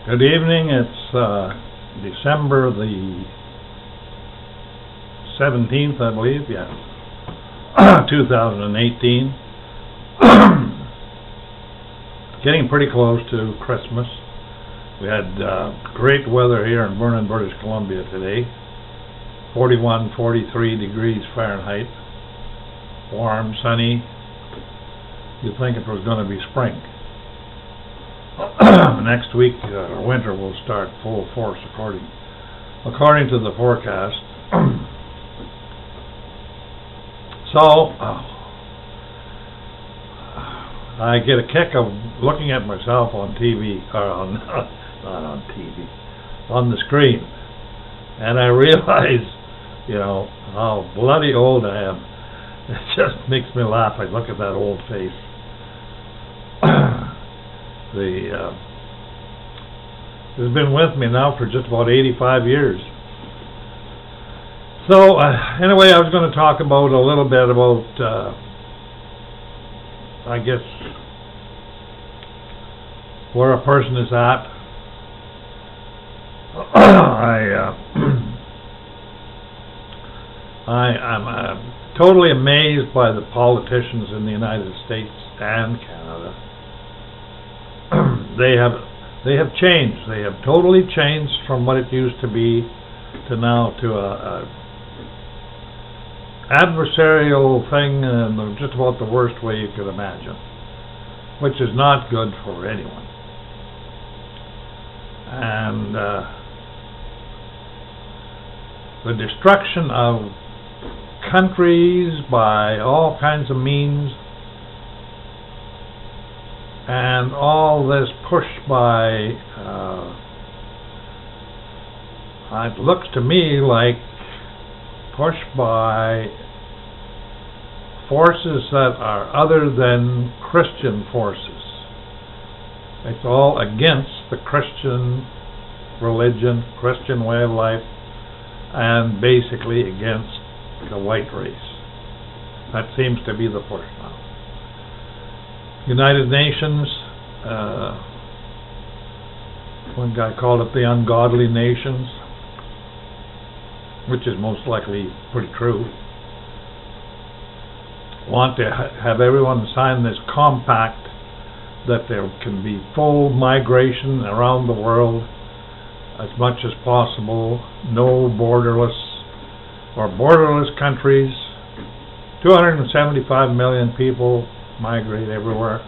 Good evening. It's December the 17th, I believe, yes, 2018. Getting pretty close to Christmas. We had great weather here in Vernon, British Columbia today. 41, 43 degrees Fahrenheit. Warm, sunny. You'd think it was going to be spring. Next week, winter will start full force according to the forecast. So, I get a kick of looking at myself on TV, or not on TV, on the screen, and I realize, how bloody old I am. It just makes me laugh. I look at that old face. It's been with me now for just about 85 years. So, anyway, I was going to talk about a little bit about, I guess, where a person is at. I'm totally amazed by the politicians in the United States and Canada. They have changed. They have totally changed from what it used to be to now to a adversarial thing in just about the worst way you could imagine, which is not good for anyone. And the destruction of countries by all kinds of means, and all this push by, it looks to me like push by forces that are other than Christian forces. It's all against the Christian religion, Christian way of life, and basically against the white race. That seems to be the push now. United Nations, one guy called it the ungodly nations, which is most likely pretty true, want to have everyone sign this compact that there can be full migration around the world as much as possible, no borderless countries, 275 million people migrate everywhere.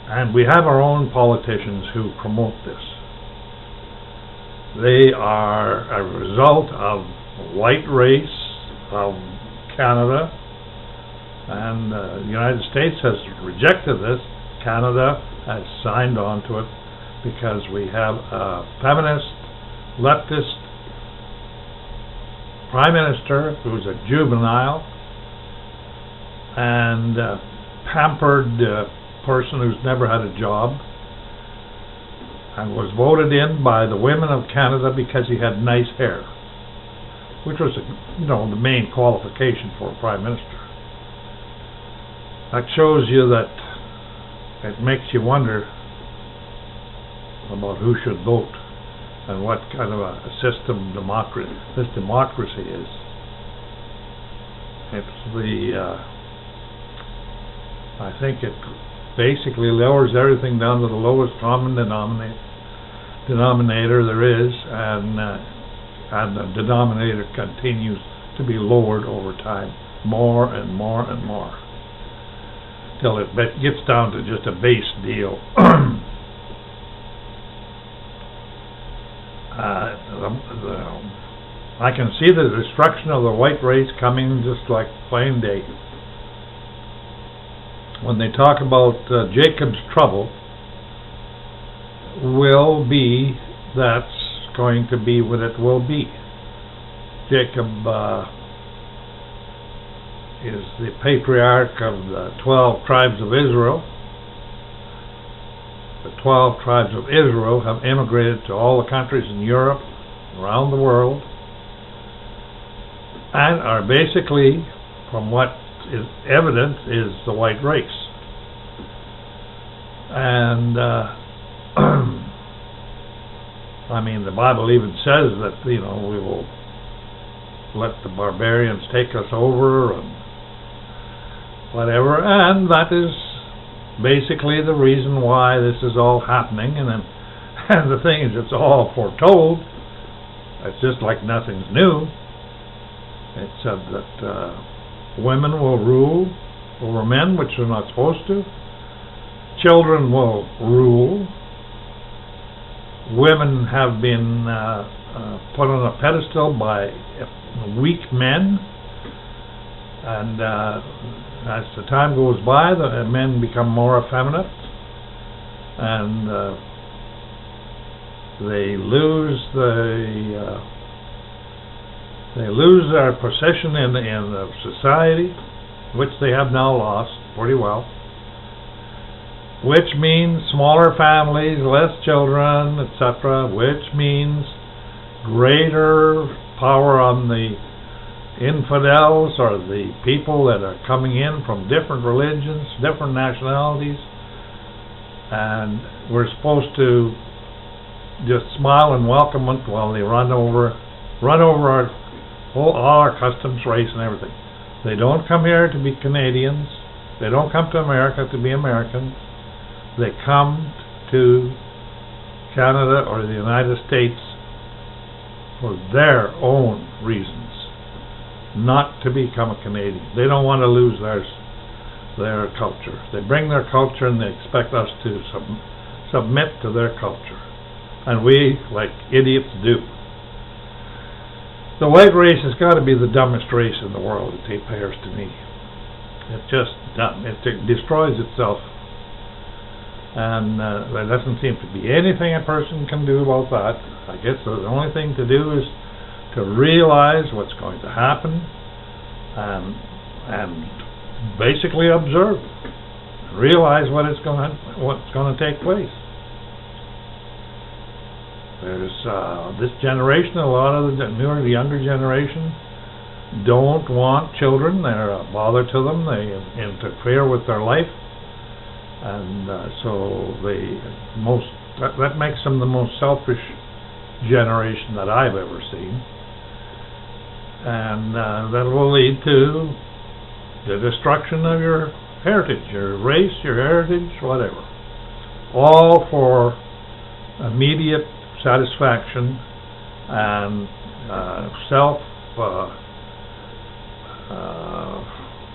And we have our own politicians who promote this. They are a result of white race of Canada, and the United States has rejected this. Canada has signed on to it because we have a feminist, leftist Prime Minister who's a juvenile and pampered person who's never had a job, and was voted in by the women of Canada because he had nice hair, which was, the main qualification for a Prime Minister. That shows you that it makes you wonder about who should vote and what kind of a system this democracy is. I think it basically lowers everything down to the lowest common denominator there is, and the denominator continues to be lowered over time, more and more and more, till it gets down to just a base deal. I can see the destruction of the white race coming just like plain day. When they talk about Jacob's trouble, that's going to be what it will be. Jacob is the patriarch of the 12 tribes of Israel. The 12 tribes of Israel have immigrated to all the countries in Europe, around the world, and are basically, from what is evident, is the white race. And I mean, the Bible even says that, we will let the barbarians take us over and whatever, and that is basically the reason why this is all happening. And the thing is, it's all foretold. It's just like nothing's new. It said that women will rule over men, which they're not supposed to. Children will rule. Women have been put on a pedestal by weak men, and as the time goes by, the men become more effeminate, and they lose their position in the society, which they have now lost pretty well. Which means smaller families, less children, etc., which means greater power on the infidels or the people that are coming in from different religions, different nationalities, and we're supposed to just smile and welcome them while they run over all our customs, race, and everything. They don't come here to be Canadians. They don't come to America to be Americans. They come to Canada or the United States for their own reasons, not to become a Canadian. They don't want to lose their culture. They bring their culture and they expect us to submit to their culture. And we, like idiots, do. The white race has got to be the dumbest race in the world, it appears to me. It's just dumb. It destroys itself. And there doesn't seem to be anything a person can do about that. I guess the only thing to do is to realize what's going to happen and basically observe, realize what's going to take place. There's this generation, a lot of the younger generation don't want children. They're a bother to them. They interfere with their life. And so that makes them the most selfish generation that I've ever seen, and that will lead to the destruction of your heritage, your race, your heritage, whatever, all for immediate satisfaction and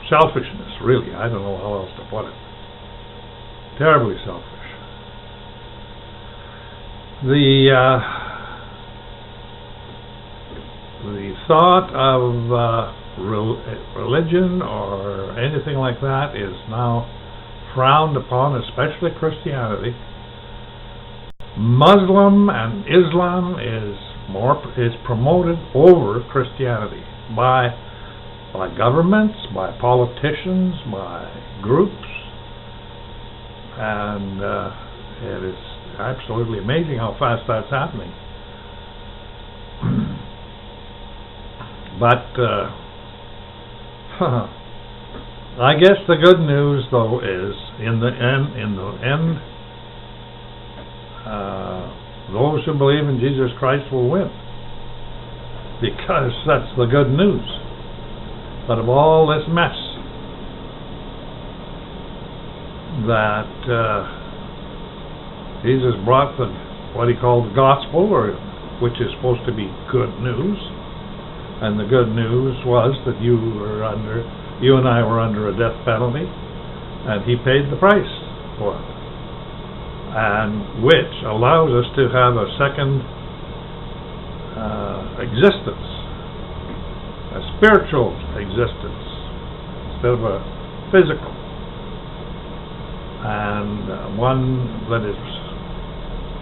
selfishness, really. I don't know how else to put it. Terribly selfish. The thought of religion or anything like that is now frowned upon, especially Christianity. Muslim and Islam is promoted over Christianity by governments, by politicians, by groups. And it is absolutely amazing how fast that's happening. But I guess the good news, though, is in the end, those who believe in Jesus Christ will win, because that's the good news. But of all this mess that Jesus brought, what he called the gospel, which is supposed to be good news, and the good news was that you and I were under a death penalty, and he paid the price for it, and which allows us to have a second existence, a spiritual existence instead of a physical, and one that is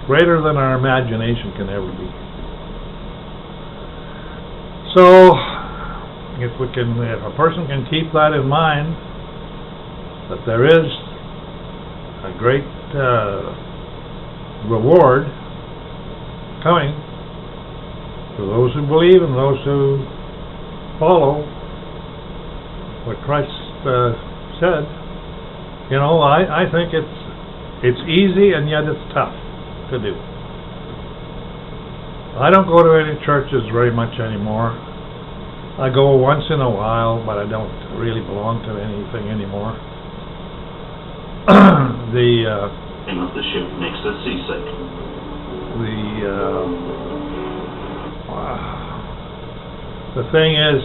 greater than our imagination can ever be. So, if a person can keep that in mind, that there is a great reward coming to those who believe and those who follow what Christ said. I think It's easy and yet it's tough to do. I don't go to any churches very much anymore. I go once in a while, but I don't really belong to anything anymore. Name of the ship makes us seasick. The thing is,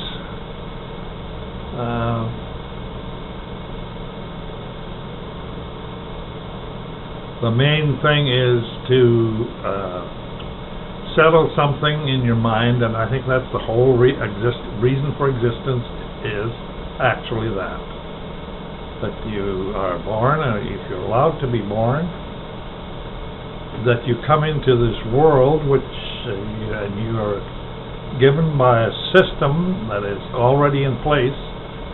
the main thing is to settle something in your mind, and I think that's the whole reason for existence is actually that you are born, and if you're allowed to be born, that you come into this world which and you are given by a system that is already in place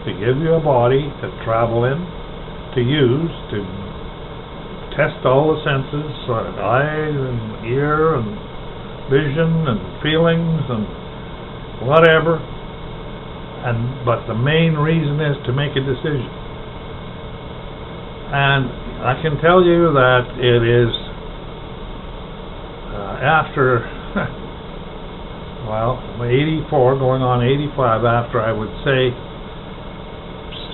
to give you a body to travel in, to use, to test all the senses, eyes and ear and vision and feelings and whatever, but the main reason is to make a decision. And I can tell you that it is after well, 84 going on 85, after I would say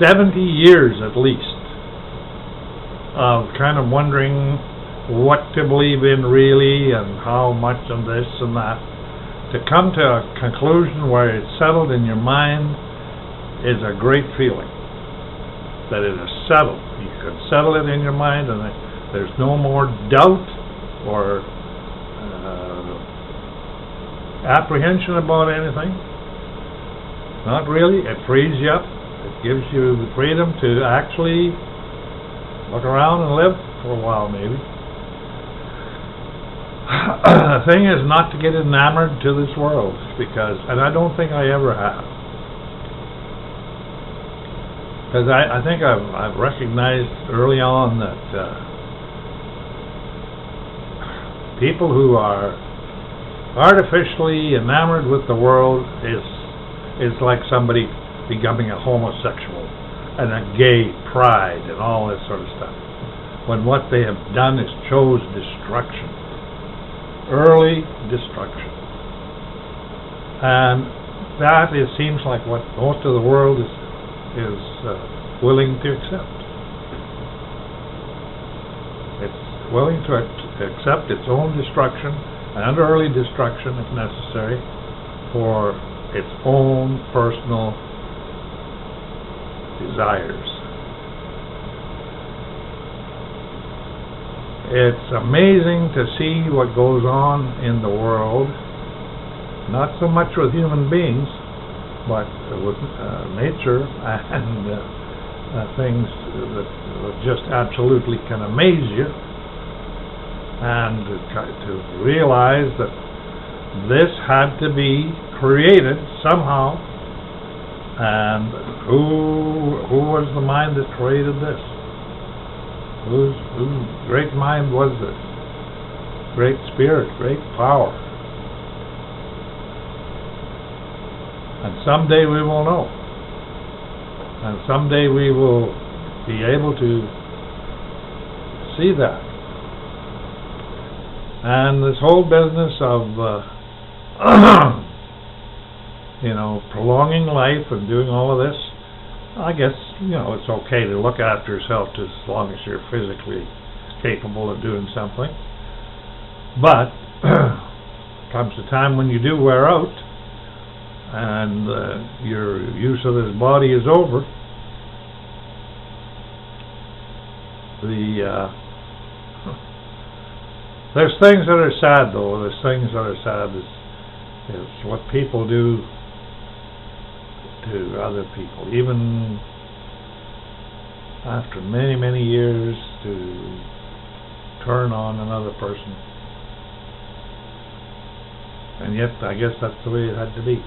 70 years at least of kind of wondering what to believe in really and how much and this and that, to come to a conclusion where it's settled in your mind is a great feeling. That it is settled. You can settle it in your mind and there's no more doubt or apprehension about anything. Not really. It frees you up. It gives you the freedom to actually look around and live for a while maybe. The thing is not to get enamored to this world, because, and I don't think I ever have, because I think I've recognized early on that people who are artificially enamored with the world is like somebody becoming a homosexual and a gay pride and all this sort of stuff, when what they have done is chose destruction. Early destruction. And that seems like what most of the world is willing to accept. It's willing to accept its own destruction and early destruction if necessary for its own personal desires. It's amazing to see what goes on in the world, not so much with human beings, but with nature and things that just absolutely can amaze you, and to realize that this had to be created somehow, and who was the mind that created this? Whose great mind was this? Great spirit, great power. And someday we will know. And someday we will be able to see that. And this whole business of prolonging life and doing all of this, I guess, it's okay to look after yourself as long as you're physically capable of doing something. But comes a time when you do wear out and your use of this body is over. There's things that are sad, though. There's things that are sad is what people do to other people, even after many, many years, to turn on another person. And yet, I guess that's the way it had to be.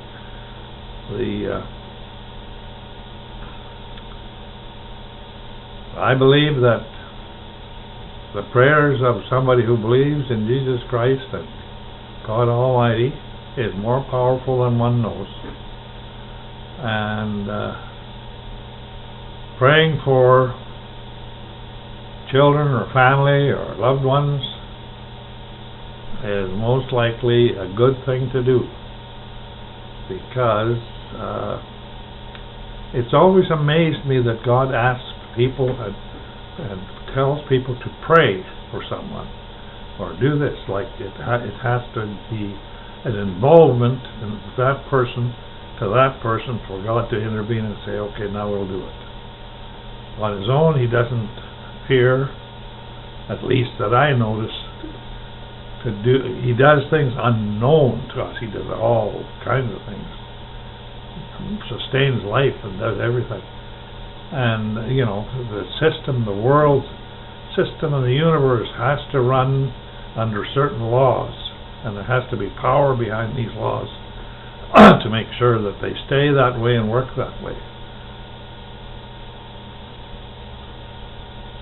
I believe that the prayers of somebody who believes in Jesus Christ and God Almighty is more powerful than one knows. And praying for children or family or loved ones is most likely a good thing to do, because it's always amazed me that God asks people and tells people to pray for someone or do this. Like it has to be an involvement in that person to that person for God to intervene and say, okay, now we'll do it. On his own, he doesn't fear, at least that I notice, to do. He does things unknown to us. He does all kinds of things. He sustains life and does everything. And, the system, the world system of the universe has to run under certain laws, and there has to be power behind these laws to make sure that they stay that way and work that way.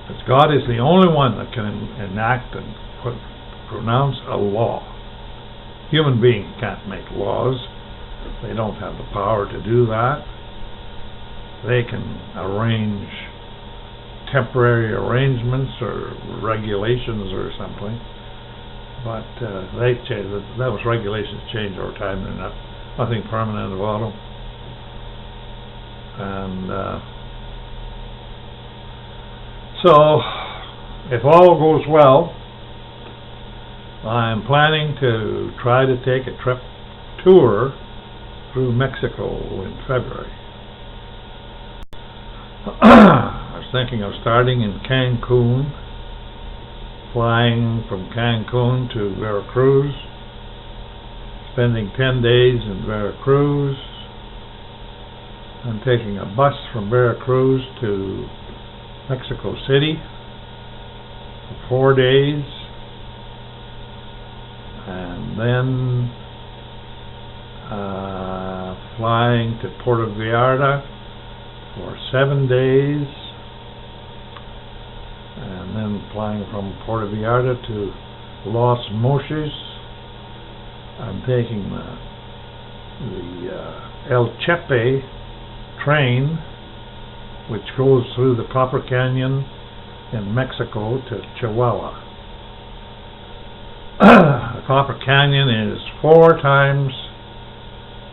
Because God is the only one that can enact and pronounce a law. Human beings can't make laws. They don't have the power to do that. They can arrange temporary arrangements or regulations or something, but they change. Those regulations change over time. They're nothing permanent about them. And so, if all goes well, I'm planning to try to take a tour through Mexico in February. I was thinking of starting in Cancun, flying from Cancun to Veracruz, spending 10 days in Veracruz, and taking a bus from Veracruz to Mexico City for 4 days, and then flying to Puerto Vallarta for 7 days, and then flying from Puerto Vallarta to Los Mochis. I'm taking the El Chepe train, which goes through the Copper Canyon in Mexico to Chihuahua. The Copper Canyon is 4 times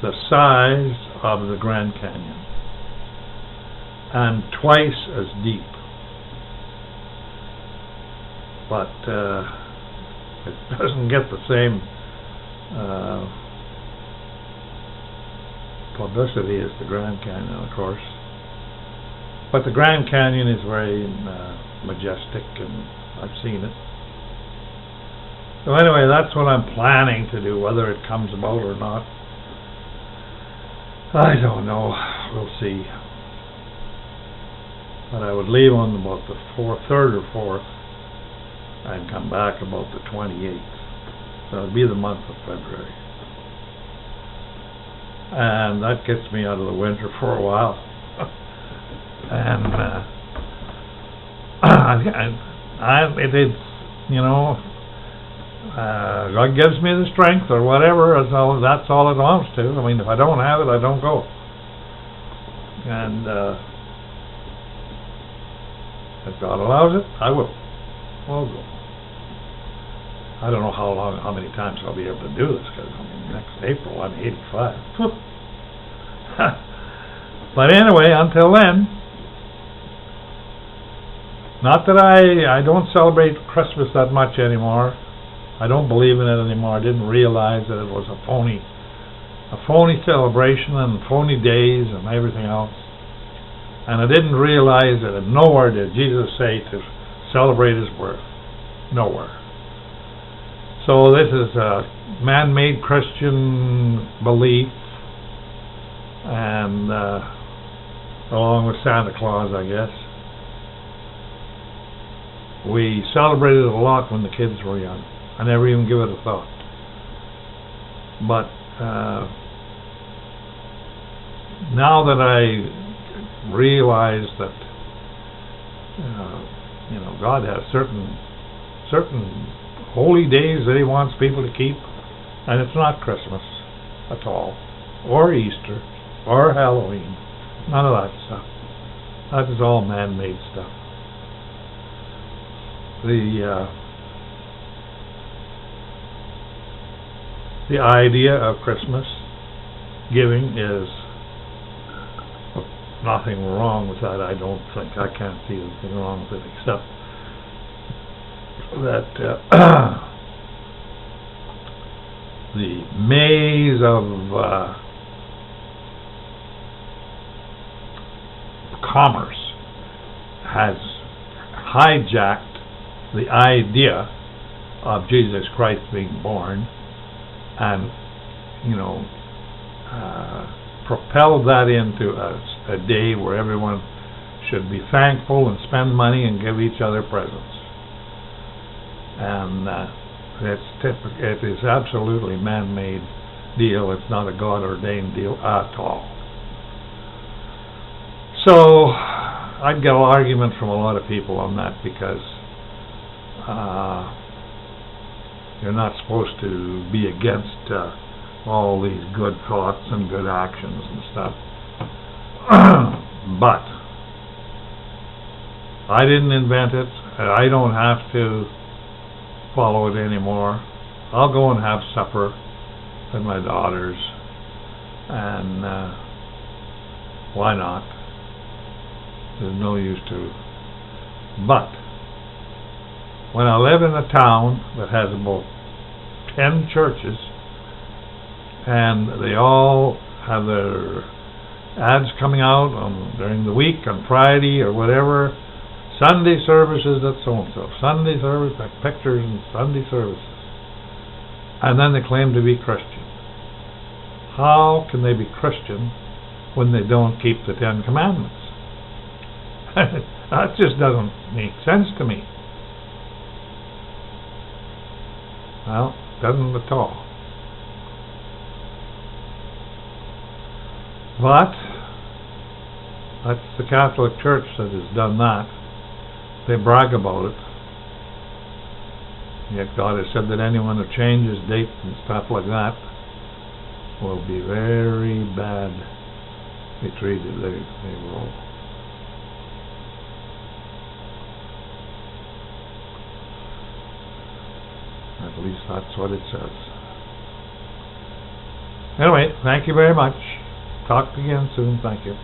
the size of the Grand Canyon and twice as deep. But it doesn't get the same publicity as the Grand Canyon, of course. But the Grand Canyon is very majestic, and I've seen it. So anyway, that's what I'm planning to do. Whether it comes about or not, I don't know. We'll see. But I would leave on about the 3rd or 4th and come back about the 28th. So it'll be the month of February. And that gets me out of the winter for a while. And it is, God gives me the strength or whatever. That's all it amounts to. I mean, if I don't have it, I don't go. And if God allows it, I will. I'll go. I don't know how many times I'll be able to do this, because next April I'm 85. But anyway, until then, not that I don't celebrate Christmas that much anymore. I don't believe in it anymore. I didn't realize that it was a phony celebration and phony days and everything else. And I didn't realize that nowhere did Jesus say to celebrate his birth. Nowhere. So this is a man-made Christian belief, and along with Santa Claus, I guess. We celebrated it a lot when the kids were young. I never even give it a thought. But now that I realize that God has certain holy days that he wants people to keep, and it's not Christmas at all, or Easter, or Halloween, none of that stuff. That is all man-made stuff. the idea of Christmas giving is nothing wrong with that. I don't think. I can't see anything wrong with it, except that the maze of commerce has hijacked the idea of Jesus Christ being born and, propelled that into a day where everyone should be thankful and spend money and give each other presents. And it is absolutely man-made deal. It's not a God-ordained deal at all. So I'd get an argument from a lot of people on that, because you're not supposed to be against all these good thoughts and good actions and stuff. But I didn't invent it. I don't have to follow it anymore. I'll go and have supper with my daughters, and why not? There's no use to. But when I live in a town that has about 10 churches, and they all have their ads coming out during the week, on Friday or whatever, Sunday services at so-and-so, Sunday service, like pictures and Sunday services, and then they claim to be Christian. How can they be Christian when they don't keep the 10 Commandments? That just doesn't make sense to me. Well, doesn't at all. But that's the Catholic Church that has done that. They brag about it. Yet God has said that anyone who changes dates and stuff like that will be very badly treated. They will. At least that's what it says. Anyway, thank you very much. Talk again soon. Thank you.